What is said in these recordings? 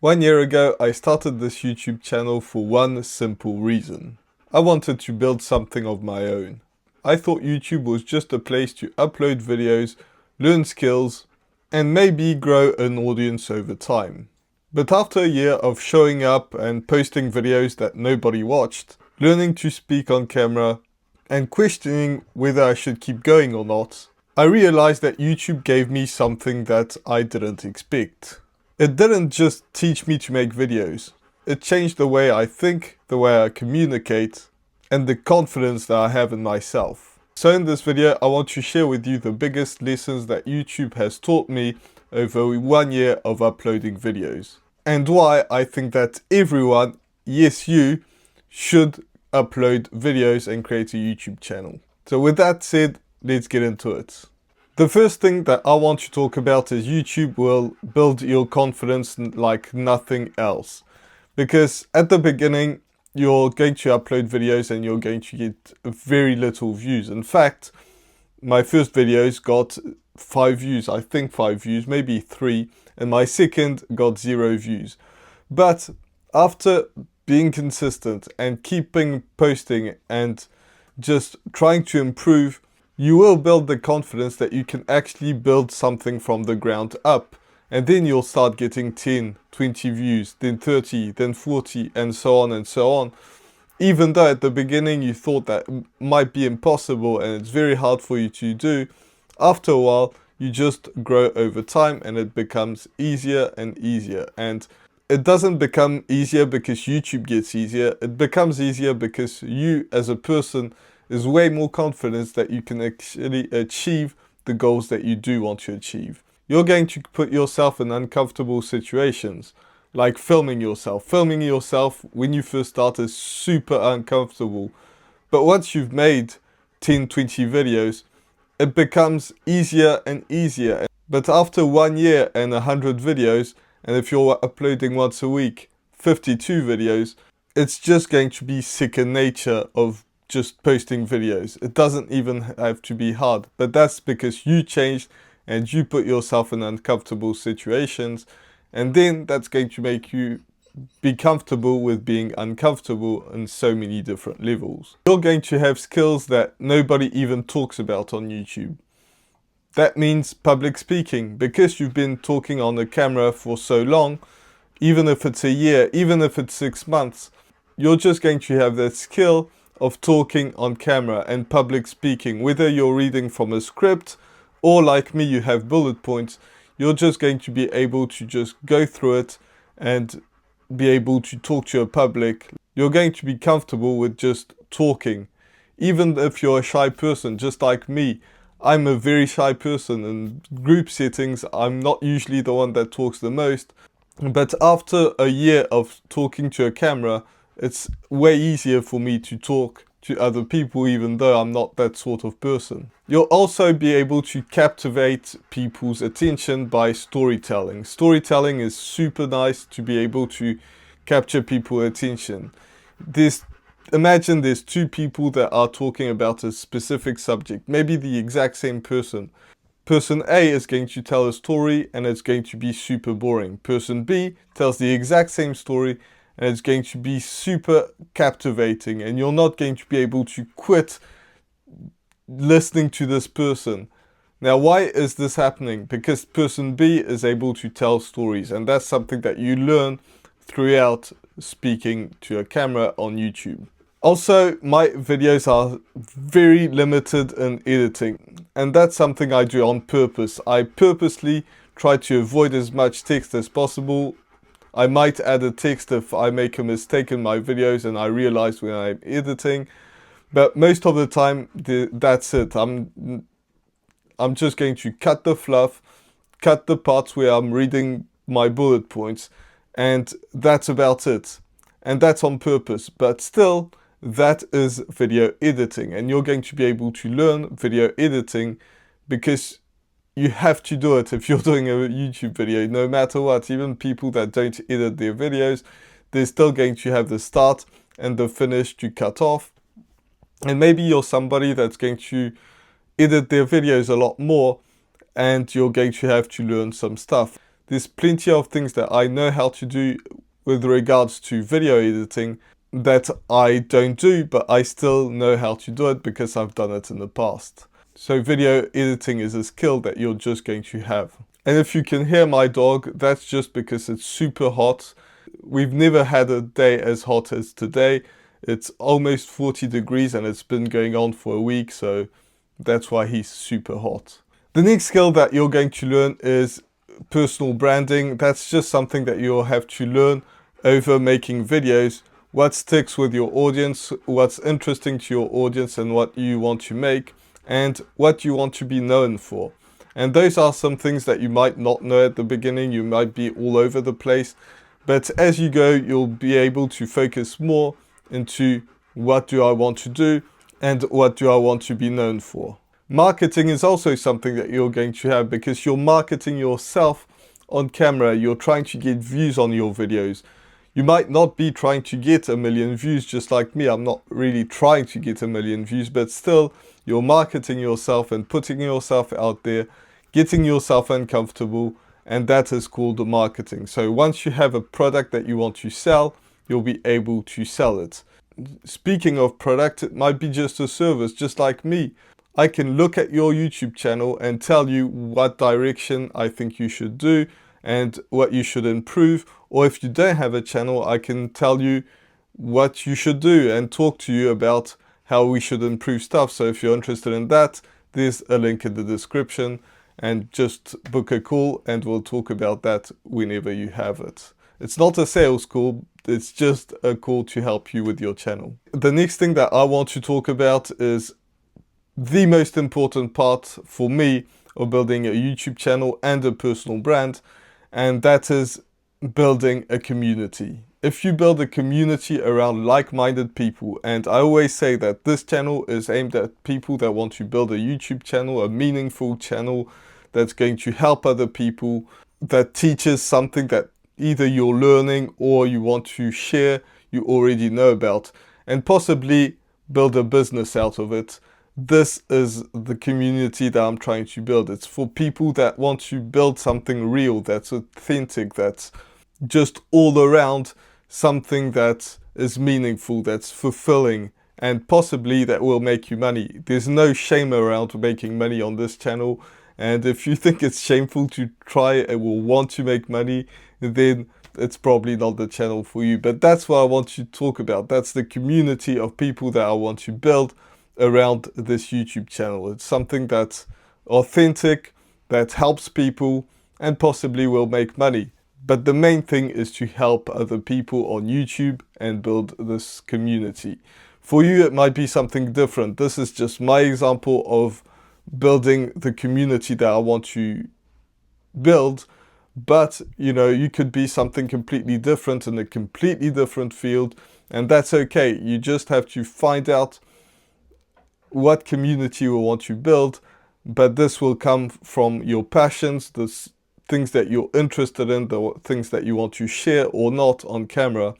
1 year ago, I started this YouTube channel for one simple reason. I wanted to build something of my own. I thought YouTube was just a place to upload videos, learn skills, and maybe grow an audience over time. But after a year of showing up and posting videos that nobody watched, learning to speak on camera, and questioning whether I should keep going or not, I realized that YouTube gave me something that I didn't expect. It didn't just teach me to make videos. It changed the way I think, the way I communicate, and the confidence that I have in myself. So in this video, I want to share with you the biggest lessons that YouTube has taught me over 1 year of uploading videos. And why I think that everyone, yes you, should upload videos and create a YouTube channel. So with that said, let's get into it. The first thing that I want to talk about is YouTube will build your confidence like nothing else. Because at the beginning, you're going to upload videos and you're going to get very little views. In fact, my first videos got 5 views, I think 5 views, maybe 3, and my second got 0 views. But after being consistent and keeping posting and just trying to improve, you will build the confidence that you can actually build something from the ground up. And then you'll start getting 10, 20 views, then 30, then 40, and so on and so on. Even though at the beginning you thought that might be impossible and it's very hard for you to do, after a while you just grow over time and it becomes easier and easier. And it doesn't become easier because YouTube gets easier. It becomes easier because you as a person is way more confident that you can actually achieve the goals that you do want to achieve. You're going to put yourself in uncomfortable situations, like filming yourself. Filming yourself when you first start is super uncomfortable. But once you've made 10, 20 videos, it becomes easier and easier. But after 1 year and 100 videos, and if you're uploading once a week, 52 videos, it's just going to be second nature of just posting videos. It doesn't even have to be hard, but that's because you changed and you put yourself in uncomfortable situations, and then that's going to make you be comfortable with being uncomfortable on so many different levels. You're going to have skills that nobody even talks about on YouTube. That means public speaking, because you've been talking on the camera for so long, even if it's a year, even if it's 6 months, you're just going to have that skill of talking on camera and public speaking. Whether you're reading from a script or like me, you have bullet points, you're just going to be able to just go through it and be able to talk to a public. You're going to be comfortable with just talking. Even if you're a shy person, just like me, I'm a very shy person. In group settings, I'm not usually the one that talks the most. But after a year of talking to a camera, it's way easier for me to talk to other people, even though I'm not that sort of person. You'll also be able to captivate people's attention by storytelling. Storytelling is super nice to be able to capture people's attention. Imagine there's 2 people that are talking about a specific subject, maybe the exact same person. Person A is going to tell a story and it's going to be super boring. Person B tells the exact same story and it's going to be super captivating, and you're not going to be able to quit listening to this person. Now, why is this happening? Because person B is able to tell stories, and that's something that you learn throughout speaking to a camera on YouTube. Also, my videos are very limited in editing, and that's something I do on purpose. I purposely try to avoid as much text as possible. I might add a text if I make a mistake in my videos and I realize when I'm editing, but most of the time that's it. I'm just going to cut the fluff, cut the parts where I'm reading my bullet points, and that's about it. And that's on purpose, but still, that is video editing, and you're going to be able to learn video editing because you have to do it if you're doing a YouTube video, no matter what. Even people that don't edit their videos, they're still going to have the start and the finish to cut off. And maybe you're somebody that's going to edit their videos a lot more, and you're going to have to learn some stuff. there's plenty of things that I know how to do with regards to video editing that I don't do, but I still know how to do it because I've done it in the past. So video editing is a skill that you're just going to have. And if you can hear my dog, that's just because it's super hot. We've never had a day as hot as today. It's almost 40 degrees and it's been going on for a week, so that's why he's super hot. The next skill that you're going to learn is personal branding. That's just something that you'll have to learn over making videos. What sticks with your audience, what's interesting to your audience and what you want to make, and what you want to be known for. And those are some things that you might not know at the beginning. You might be all over the place, but as you go, you'll be able to focus more into what do I want to do and what do I want to be known for. Marketing is also something that you're going to have because you're marketing yourself on camera. You're trying to get views on your videos. You might not be trying to get 1 million views, just like me. I'm not really trying to get 1 million views, but still you're marketing yourself and putting yourself out there, getting yourself uncomfortable, and that is called marketing. So once you have a product that you want to sell, you'll be able to sell it. Speaking of product, it might be just a service, just like me. I can look at your YouTube channel and tell you what direction I think you should do and what you should improve. Or if you don't have a channel, I can tell you what you should do and talk to you about how we should improve stuff. So if you're interested in that, there's a link in the description, and just book a call and we'll talk about that whenever you have it. It's not a sales call, it's just a call to help you with your channel. The next thing that I want to talk about is the most important part for me of building a YouTube channel and a personal brand, and that is building a community. If you build a community around like-minded people, and I always say that this channel is aimed at people that want to build a YouTube channel, a meaningful channel that's going to help other people, that teaches something that either you're learning or you want to share, you already know about, and possibly build a business out of it. This is the community that I'm trying to build. It's for people that want to build something real, that's authentic, that's just all around something that is meaningful, that's fulfilling, and possibly that will make you money. There's no shame around making money on this channel. And if you think it's shameful to try and will want to make money, then it's probably not the channel for you. But that's what I want to talk about. That's the community of people that I want to build around this YouTube channel. It's something that's authentic, that helps people, and possibly will make money. But the main thing is to help other people on YouTube and build this community. For you, it might be something different. This is just my example of building the community that I want to build. But, you know, you could be something completely different in a completely different field, and that's okay. You just have to find out what community you want to build, but this will come from your passions, the things that you're interested in, the things that you want to share or not on camera,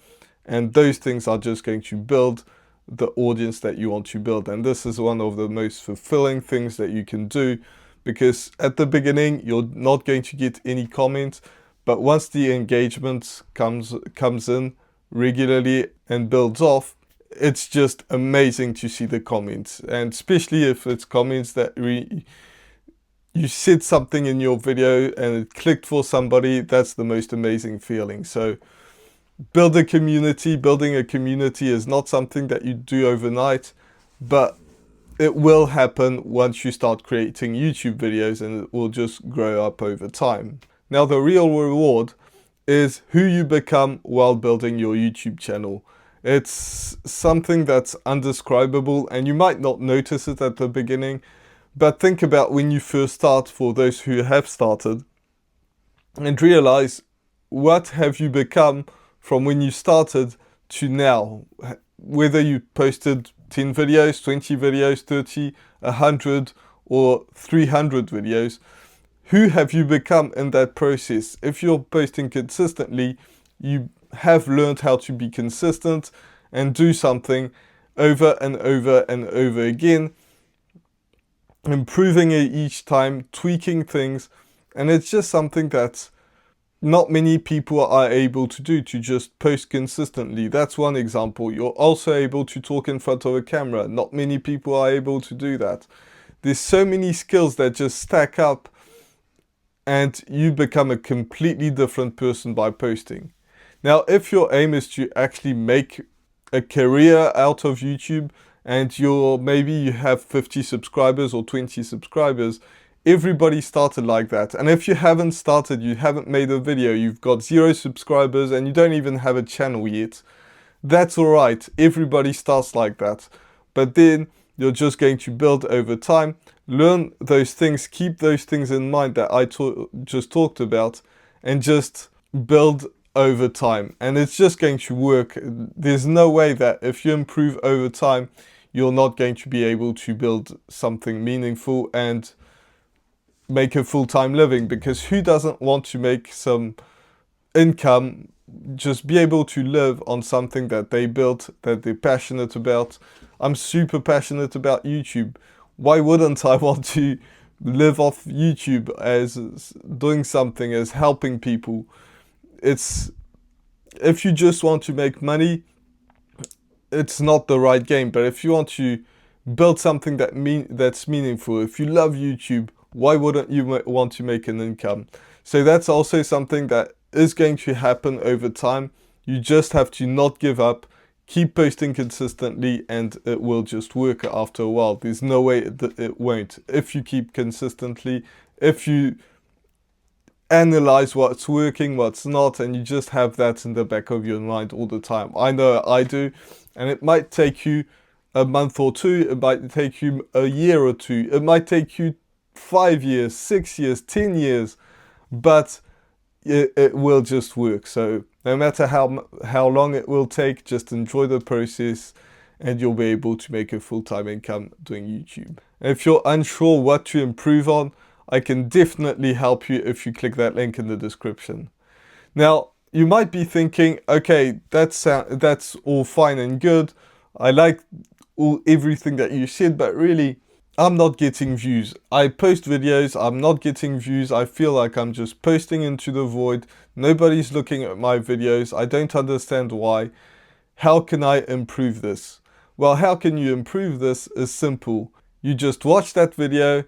and those things are just going to build the audience that you want to build. And this is one of the most fulfilling things that you can do, because at the beginning you're not going to get any comments, but once the engagement comes in regularly and builds off, it's just amazing to see the comments. And especially if it's comments that you said something in your video and it clicked for somebody, that's the most amazing feeling. So build a community. Building a community is not something that you do overnight, but it will happen once you start creating YouTube videos, and it will just grow up over time. Now, the real reward is who you become while building your YouTube channel. It's something that's undescribable, and you might not notice it at the beginning, but think about when you first start, for those who have started, and realize what have you become from when you started to now. Whether you posted 10 videos, 20 videos, 30, 100 or 300 videos, who have you become in that process? If you're posting consistently, you have learned how to be consistent and do something over and over and over again, improving it each time, tweaking things, and it's just something that not many people are able to do, to just post consistently. That's one example. You're also able to talk in front of a camera. Not many people are able to do that. There's so many skills that just stack up and you become a completely different person by posting. Now, if your aim is to actually make a career out of YouTube and maybe you have 50 subscribers or 20 subscribers, everybody started like that. And if you haven't started, you haven't made a video, you've got 0 subscribers and you don't even have a channel yet, that's alright. Everybody starts like that. But then you're just going to build over time, learn those things, keep those things in mind that I just talked about, and just build over time. And it's just going to work. There's no way that if you improve over time, you're not going to be able to build something meaningful and make a full-time living, because who doesn't want to make some income, just be able to live on something that they built, that they're passionate about. I'm super passionate about YouTube. Why wouldn't I want to live off YouTube as doing something, as helping people? If you just want to make money, it's not the right game. But if you want to build something that's meaningful, if you love YouTube, why wouldn't you want to make an income? So that's also something that is going to happen over time. You just have to not give up, keep posting consistently, and it will just work after a while. There's no way that it won't. If you keep consistently, if you analyze what's working, what's not, and you just have that in the back of your mind all the time. I know I do, and it might take you a month or two, it might take you a year or two, it might take you 5 years, 6 years, 10 years, but it will just work. So no matter how long it will take, just enjoy the process and you'll be able to make a full-time income doing YouTube. And if you're unsure what to improve on, I can definitely help you if you click that link in the description. Now, you might be thinking, okay, that's all fine and good. I like everything that you said, but really, I'm not getting views. I post videos, I'm not getting views. I feel like I'm just posting into the void. Nobody's looking at my videos. I don't understand why. How can I improve this? Well, how can you improve this is simple. You just watch that video,